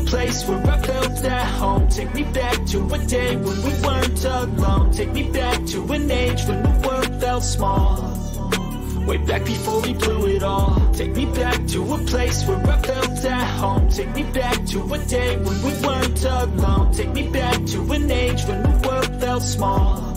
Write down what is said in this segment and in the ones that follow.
place where I felt at home. Take me back to a day when we weren't alone. Take me back to an age when the world felt small. Way back before we blew it all. Take me back to a place where I felt at home. Take me back to a day when we weren't alone. Take me back to an age when the world felt small.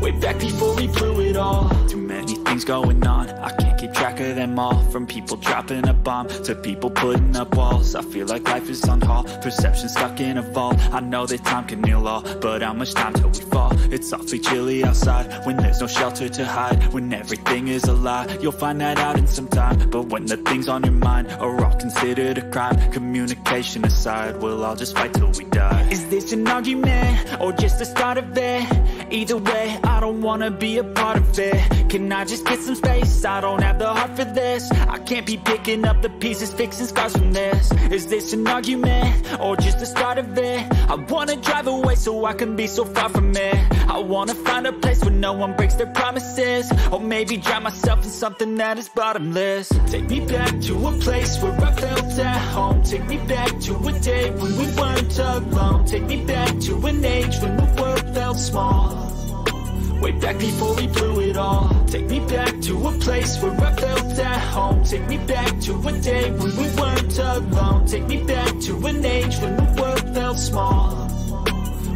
Way back before we blew it all. Too many things going on, I can't keep track of them all. From people dropping a bomb to people putting up walls. I feel like life is on hold, perception stuck in a vault. I know that time can heal all, but how much time till we fall? It's awfully chilly outside, when there's no shelter to hide. When everything is a lie, you'll find that out in some time. But when the things on your mind are all considered a crime, communication aside, we'll all just fight till we die. Is this an argument, or just the start of it? Either way, I don't wanna be a part of it. Can I just get some space? I don't have the heart for this. I can't be picking up the pieces, fixing scars from this. Is this an argument, or just the start of it? I wanna drive away so I can be so far from it. I wanna find a place where no one breaks their promises. Or maybe drown myself in something that is bottomless. Take me back to a place where I felt at home. Take me back to a day when we weren't alone. Take me back to an age when the world felt small. Way back before we blew it all. Take me back to a place where I felt at home. Take me back to a day when we weren't alone. Take me back to an age when the world felt small.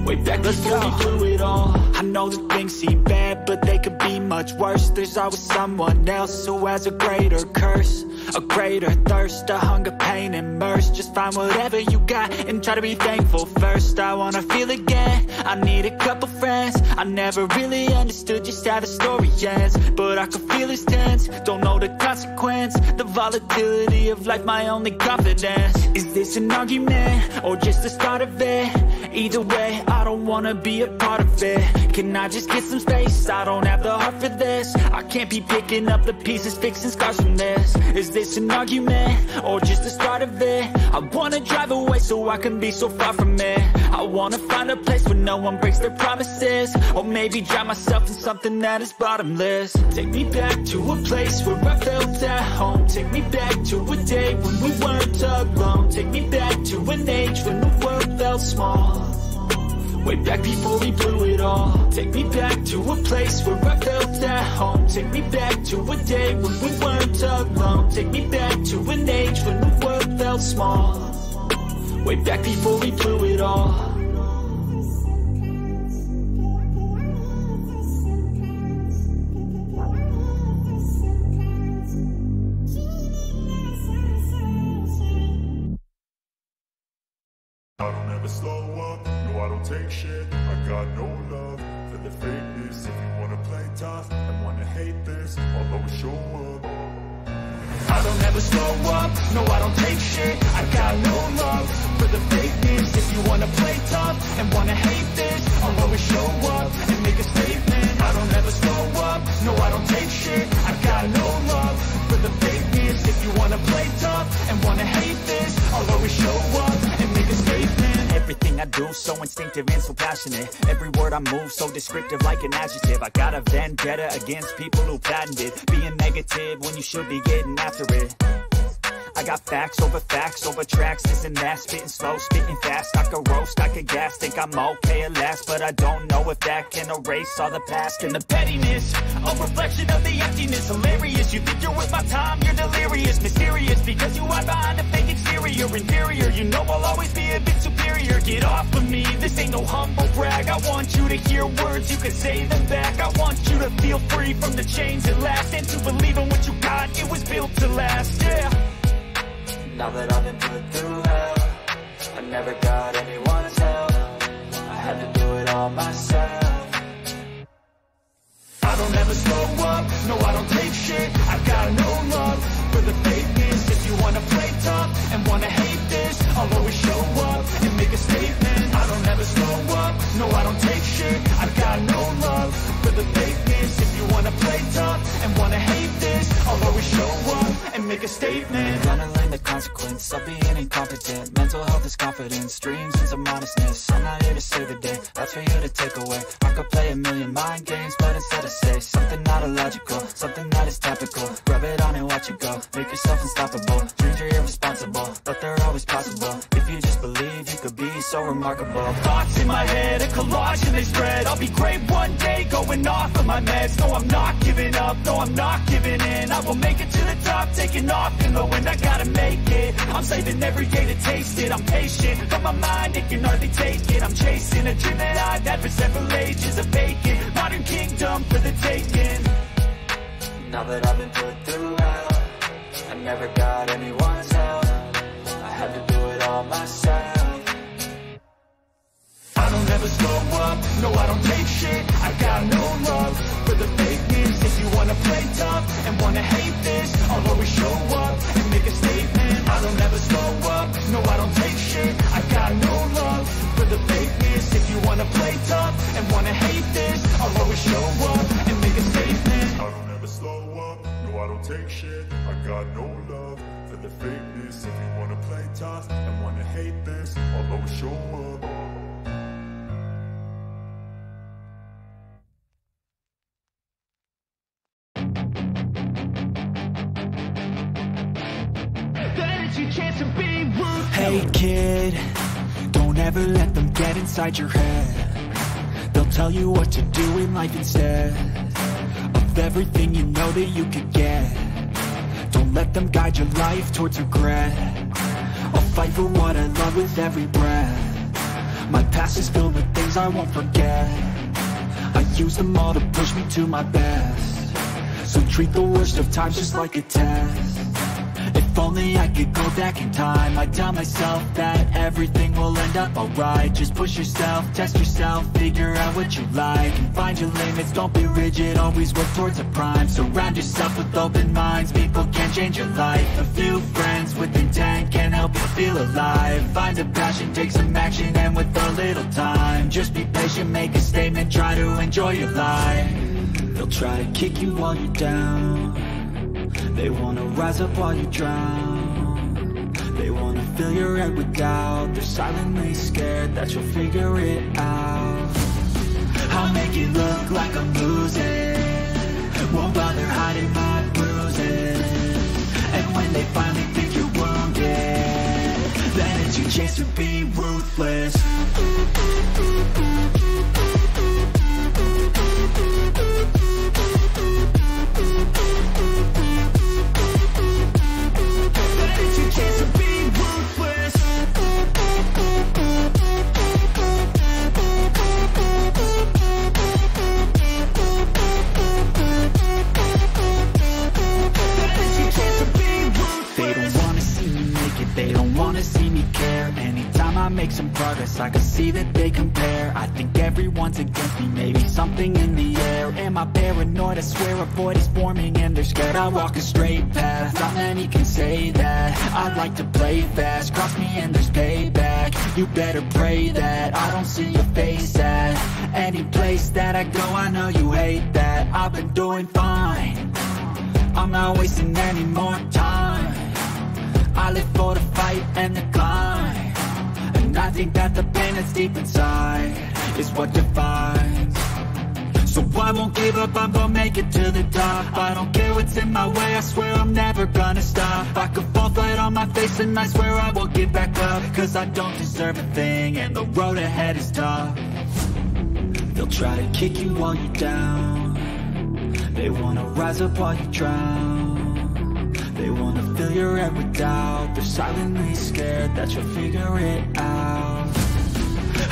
Way back before we blew it all. I know that things seem bad, but they could be much worse. There's always someone else who has a greater curse, a greater thirst, a hunger, pain, and mercy. Just find whatever you got and try to be thankful first. I wanna feel again, I need a couple friends. I never really understood just how the story ends, but I can feel it's tense, don't know the consequence. The volatility of life, my only confidence. Is this an argument, or just the start of it? Either way, I don't wanna be a part of it. Can I just get some space? I don't have the heart for this. I can't be picking up the pieces, fixing scars from this. Is this an argument, or just the start of it? I wanna drive away so I can be so far from it. I wanna find a place where no one breaks their promises. Or maybe drown myself in something that is bottomless. Take me back to a place where I felt at home. Take me back to a day when we weren't alone. Take me back to an age when the world felt small. Way back before we blew it all. Take me back to a place where I felt at home. Take me back to a day when we weren't alone. Take me back to an age when the world felt small. Way back before we blew it all. I don't ever slow up, no I don't take shit. I got no love for the fakeness. If you wanna play tough and wanna hate this, I'll always show up. I don't ever slow up, no I don't take shit. I got no love for the fakeness. If you wanna play tough and wanna hate this, I'll always show up and make a statement. I don't ever slow up, no I don't take shit. I got no love for the fakeness. If you wanna play tough and wanna hate this, I'll always show up and make a statement. Everything I do so instinctive and so passionate. Every word I move so descriptive like an adjective. I got a vendetta against people who patented being negative when you should be getting after it. I got facts over tracks, this and that. Spitting slow, spitting fast. I could roast, I could gas. Think I'm okay at last, but I don't know if that can erase all the past. And the pettiness, a reflection of the emptiness. Hilarious, you think you're worth my time, you're delirious. Mysterious, because you hide behind a fake exterior. Inferior, you know I'll always be a bit superior. Get off of me, this ain't no humble brag. I want you to hear words, you can say them back. I want you to feel free from the chains at last, and to believe in what you got, it was built to last, yeah. Now that I've been put through hell, I never got anyone's help. I had to do it all myself. I don't ever slow up, no I don't take shit. I got no love for the fakeness. If you wanna play tough and wanna hate this, I'll always show up and make a statement. I don't ever slow up, no I don't take shit. I got no love for the fakeness. If you wanna play tough and wanna hate this, I'll I'll always show up and make a statement. Gonna learn the consequence of being incompetent. Mental health is confidence, dreams and some honestness. I'm not here to save the day, that's for you to take away. I could play a million mind games, but instead I say something not illogical, something that is topical. Rub it on and watch it go, make yourself unstoppable. Dreams are irresponsible, but they're always possible. If you just believe, you could be so remarkable. Thoughts in my head, a collage and they spread. I'll be great one day, going off of my meds. No, I'm not giving up, no, I'm not giving in. I will make it to the top, taking off in the wind. I gotta make it, I'm saving every day to taste it. I'm patient, but my mind, it can hardly take it. I'm chasing a dream that I've had for several ages. A vacant, modern kingdom for the taking. Now that I've been put through hell, I never got anyone's help. I had to do it all myself. I don't ever slow up, no I don't take shit. I got no love for the fakeness. If you wanna play tough and wanna hate this, I'll always show up and make a statement. I don't ever slow up, no I don't take shit. I got no love for the fakeness. If you wanna play tough and wanna hate this, I'll always show up and make a statement. I don't ever slow up, no I don't take shit. I got no love for the fakeness. If you wanna play tough and wanna hate this, I'll always show up. Hey kid, don't ever let them get inside your head. They'll tell you what to do in life instead of everything you know that you could get. Don't let them guide your life towards regret. I'll fight for what I love with every breath. My past is filled with things I won't forget. I use them all to push me to my best. So treat the worst of times just like a test. If only I could go back in time, I'd tell myself that everything will end up alright. Just push yourself, test yourself, figure out what you like, and find your limits, don't be rigid, always work towards a prime. Surround yourself with open minds, people can change your life. A few friends with intent can help you feel alive. Find a passion, take some action, and with a little time, just be patient, make a statement, try to enjoy your life. They'll try to kick you while you're down. They wanna rise up while you drown. They wanna fill your head with doubt. They're silently scared that you'll figure it out. I'll make it look like I'm losing, won't bother hiding my bruises. And when they finally think you're wounded, then it's your chance to be ruthless. They don't wanna see me care. Anytime I make some progress, I can see that they compare. I think everyone's against me, maybe something in the air. Am I paranoid? I swear a void is forming and they're scared I walk a straight path. Not many can say that. I like to play fast, cross me and there's payback. You better pray that I don't see your face at any place that I go. I know you hate that. I've been doing fine, I'm not wasting any more time. I live for the fight and the climb, and I think that the pain that's deep inside is what defines. So I won't give up, I'm gonna make it to the top. I don't care what's in my way, I swear I'm never gonna stop. I could fall flat on my face and I swear I won't get back up, cause I don't deserve a thing and the road ahead is tough. They'll try to kick you while you're down. They wanna rise up while you drown. They wanna fill your head with doubt. They're silently scared that you'll figure it out.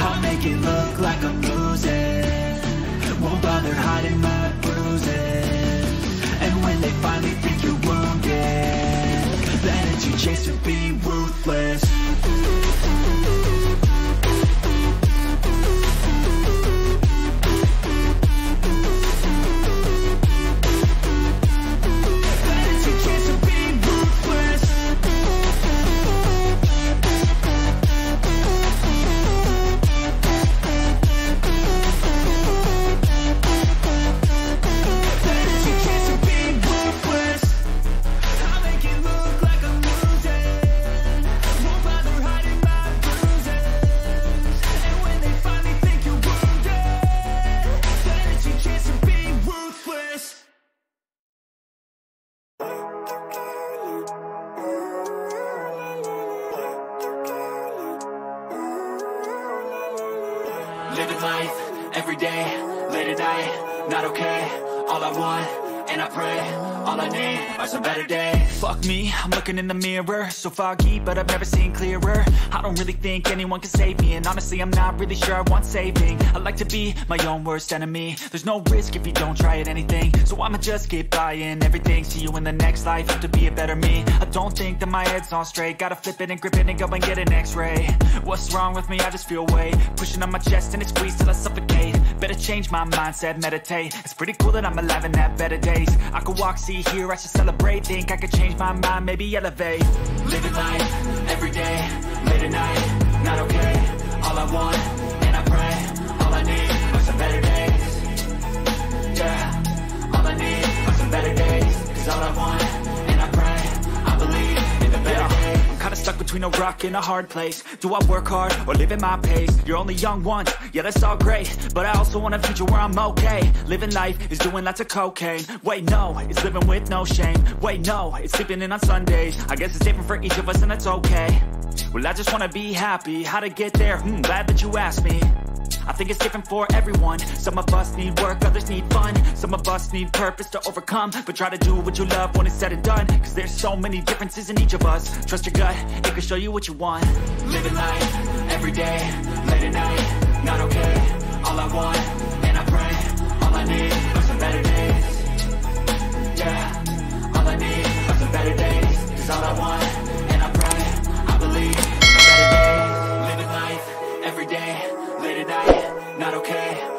I'll make it look like I'm losing, won't bother hiding my bruises. And when they finally think you're wounded, then it's your chance to be ruthless. Living life, everyday, late at night, not okay. All I want, and I pray, all I need are some better days. Fuck me, I'm looking in the mirror, so foggy, but I've never seen clearer. I don't really think anyone can save me, and honestly I'm not really sure I want saving. I like to be my own worst enemy. There's no risk if you don't try at anything, so I'ma just get buying everything. See you in the next life, have to be a better me. I don't think that my head's on straight, gotta flip it and grip it and go and get an x-ray. What's wrong with me? I just feel weight pushing on my chest and it squeezes till I suffocate. Better change my mindset, meditate. It's pretty cool that I'm alive and have better days. I could walk, see, hear, I should celebrate. Think I could change my mind, maybe elevate. Living life, everyday, late at night, not okay. All I want, and I pray, all I need are some better days. Yeah, all I need are some better days. Cause all I want, and I pray, I believe in the better days. I'm kinda stuck between a rock and a hard place. Do I work hard or live at my pace? You're only young once, yeah that's all great, but I also want a future where I'm okay. Living life is doing lots of cocaine. Wait no, it's living with no shame. Wait no, it's sleeping in on Sundays. I guess it's different for each of us and that's okay. Well I just wanna be happy, how to get there? Glad that you asked me. I think it's different for everyone. Some of us need work, others need fun. Some of us need purpose to overcome. But try to do what you love when it's said and done. Cause there's so many differences in each of us. Trust your gut, it can show you what you want. Living life, everyday, late at night, not okay. All I want, and I pray, all I need are some better days. Yeah, all I need are some better days. Cause all I want, and I pray, I believe in better days. Living life, everyday, late at night, not okay.